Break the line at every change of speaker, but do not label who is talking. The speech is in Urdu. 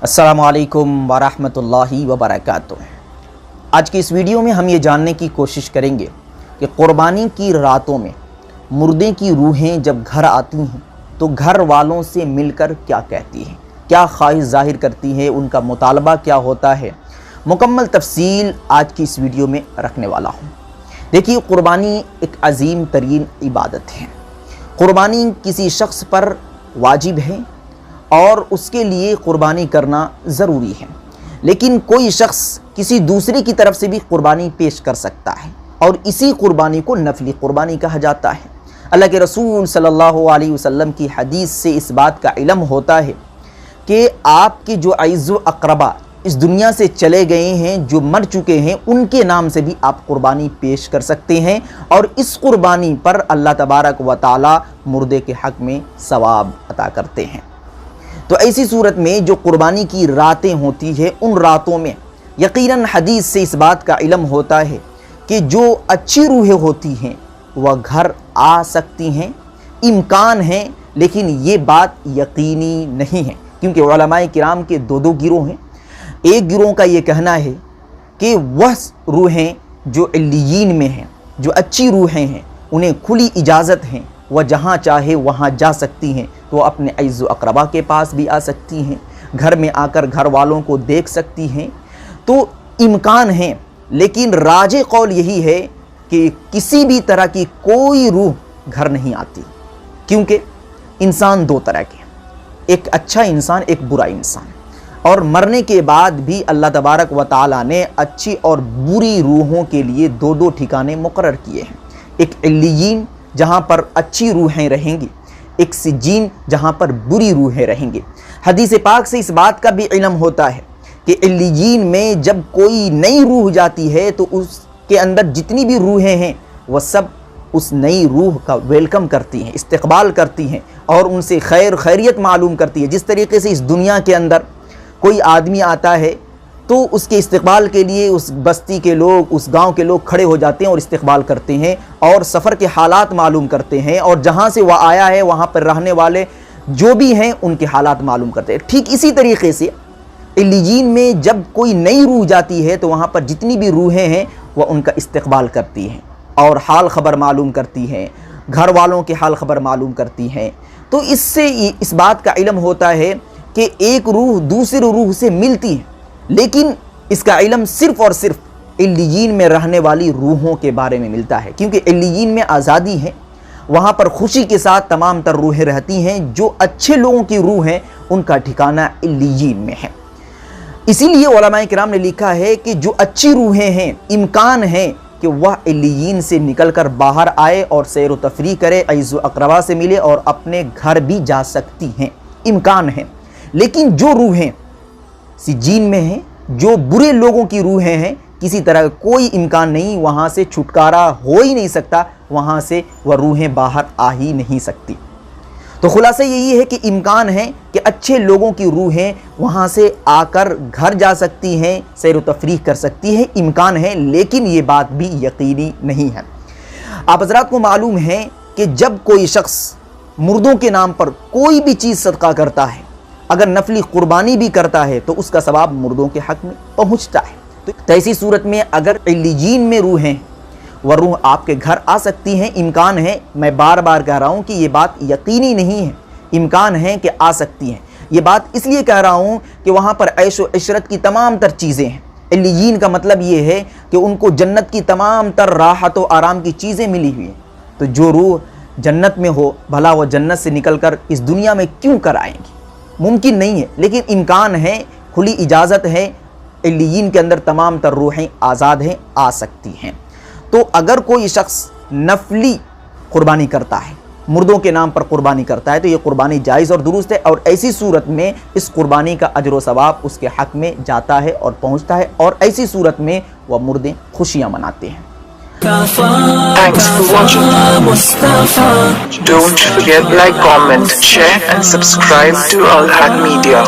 السلام علیکم ورحمۃ وبرکاتہ۔ آج کی اس ویڈیو میں ہم یہ جاننے کی کوشش کریں گے کہ قربانی کی راتوں میں مردے کی روحیں جب گھر آتی ہیں تو گھر والوں سے مل کر کیا کہتی ہیں، کیا خواہش ظاہر کرتی ہیں، ان کا مطالبہ کیا ہوتا ہے، مکمل تفصیل آج کی اس ویڈیو میں رکھنے والا ہوں۔ دیکھیے، قربانی ایک عظیم ترین عبادت ہے۔ قربانی کسی شخص پر واجب ہے اور اس کے لیے قربانی کرنا ضروری ہے، لیکن کوئی شخص کسی دوسرے کی طرف سے بھی قربانی پیش کر سکتا ہے اور اسی قربانی کو نفلی قربانی کہا جاتا ہے۔ اللہ کے رسول صلی اللہ علیہ وسلم کی حدیث سے اس بات کا علم ہوتا ہے کہ آپ کے جو اعز و اقربا اس دنیا سے چلے گئے ہیں، جو مر چکے ہیں، ان کے نام سے بھی آپ قربانی پیش کر سکتے ہیں اور اس قربانی پر اللہ تبارک و تعالی مردے کے حق میں ثواب عطا کرتے ہیں۔ تو ایسی صورت میں جو قربانی کی راتیں ہوتی ہیں، ان راتوں میں یقیناً حدیث سے اس بات کا علم ہوتا ہے کہ جو اچھی روحیں ہوتی ہیں وہ گھر آ سکتی ہیں، امکان ہے، لیکن یہ بات یقینی نہیں ہے، کیونکہ علماء کرام کے دو گروہ ہیں۔ ایک گروہ کا یہ کہنا ہے کہ وہ روحیں جو علیین میں ہیں، جو اچھی روحیں ہیں، انہیں کھلی اجازت ہے، وہ جہاں چاہے وہاں جا سکتی ہیں، تو اپنے اعز و اقربا کے پاس بھی آ سکتی ہیں، گھر میں آ کر گھر والوں کو دیکھ سکتی ہیں، تو امکان ہے۔ لیکن راجح قول یہی ہے کہ کسی بھی طرح کی کوئی روح گھر نہیں آتی، کیونکہ انسان دو طرح کے ہیں، ایک اچھا انسان، ایک برا انسان، اور مرنے کے بعد بھی اللہ تبارک و تعالیٰ نے اچھی اور بری روحوں کے لیے دو ٹھکانے مقرر کیے ہیں، ایک علیین جہاں پر اچھی روحیں رہیں گی، ایک سجین جہاں پر بری روحیں رہیں گی۔ حدیث پاک سے اس بات کا بھی علم ہوتا ہے کہ علیین میں جب کوئی نئی روح جاتی ہے تو اس کے اندر جتنی بھی روحیں ہیں وہ سب اس نئی روح کا ویلکم کرتی ہیں، استقبال کرتی ہیں اور ان سے خیریت معلوم کرتی ہے۔ جس طریقے سے اس دنیا کے اندر کوئی آدمی آتا ہے تو اس کے استقبال کے لیے اس بستی کے لوگ، اس گاؤں کے لوگ کھڑے ہو جاتے ہیں اور استقبال کرتے ہیں اور سفر کے حالات معلوم کرتے ہیں، اور جہاں سے وہ آیا ہے وہاں پر رہنے والے جو بھی ہیں ان کے حالات معلوم کرتے ہیں۔ ٹھیک اسی طریقے سے علیین میں جب کوئی نئی روح جاتی ہے تو وہاں پر جتنی بھی روحیں ہیں وہ ان کا استقبال کرتی ہیں اور حال خبر معلوم کرتی ہیں، گھر والوں کے حال خبر معلوم کرتی ہیں۔ تو اس سے اس بات کا علم ہوتا ہے کہ ایک روح دوسری روح سے ملتی ہے، لیکن اس کا علم صرف اور صرف علیین میں رہنے والی روحوں کے بارے میں ملتا ہے، کیونکہ علیین میں آزادی ہے، وہاں پر خوشی کے ساتھ تمام تر روحیں رہتی ہیں۔ جو اچھے لوگوں کی روح ہیں ان کا ٹھکانہ علیین میں ہے۔ اسی لیے علماء کرام نے لکھا ہے کہ جو اچھی روحیں ہیں امکان ہے کہ وہ علیین سے نکل کر باہر آئے اور سیر و تفریح کرے، اعز و اقربا سے ملے اور اپنے گھر بھی جا سکتی ہیں، امکان ہے۔ لیکن جو روحیں سجین میں ہیں، جو برے لوگوں کی روحیں ہیں، کسی طرح کا کوئی امکان نہیں، وہاں سے چھٹکارا ہو ہی نہیں سکتا، وہاں سے وہ روحیں باہر آ ہی نہیں سکتی۔ تو خلاصہ یہی ہے کہ امکان ہے کہ اچھے لوگوں کی روحیں وہاں سے آ کر گھر جا سکتی ہیں، سیر و تفریح کر سکتی ہیں، امکان ہے، لیکن یہ بات بھی یقینی نہیں ہے۔ آپ حضرات کو معلوم ہے کہ جب کوئی شخص مردوں کے نام پر کوئی بھی چیز صدقہ کرتا ہے، اگر نفلی قربانی بھی کرتا ہے تو اس کا ثواب مردوں کے حق میں پہنچتا ہے۔ تو ایسی صورت میں اگر علیین میں روحیں وہ روح آپ کے گھر آ سکتی ہیں، امکان ہے۔ میں بار بار کہہ رہا ہوں کہ یہ بات یقینی نہیں ہے، امکان ہے کہ آ سکتی ہیں۔ یہ بات اس لیے کہہ رہا ہوں کہ وہاں پر عیش و عشرت کی تمام تر چیزیں ہیں۔ علیین کا مطلب یہ ہے کہ ان کو جنت کی تمام تر راحت و آرام کی چیزیں ملی ہوئی ہیں۔ تو جو روح جنت میں ہو، بھلا وہ جنت سے نکل کر اس دنیا میں کیوں کر آئیں گی؟ ممکن نہیں ہے، لیکن امکان ہے، کھلی اجازت ہے، علیین کے اندر تمام تر روحیں آزاد ہیں، آ سکتی ہیں۔ تو اگر کوئی شخص نفلی قربانی کرتا ہے، مردوں کے نام پر قربانی کرتا ہے، تو یہ قربانی جائز اور درست ہے، اور ایسی صورت میں اس قربانی کا اجر و ثواب اس کے حق میں جاتا ہے اور پہنچتا ہے، اور ایسی صورت میں وہ مردے خوشیاں مناتے ہیں۔
Thanks for watching. Don't forget like, comment, share and subscribe to Al Haq Media.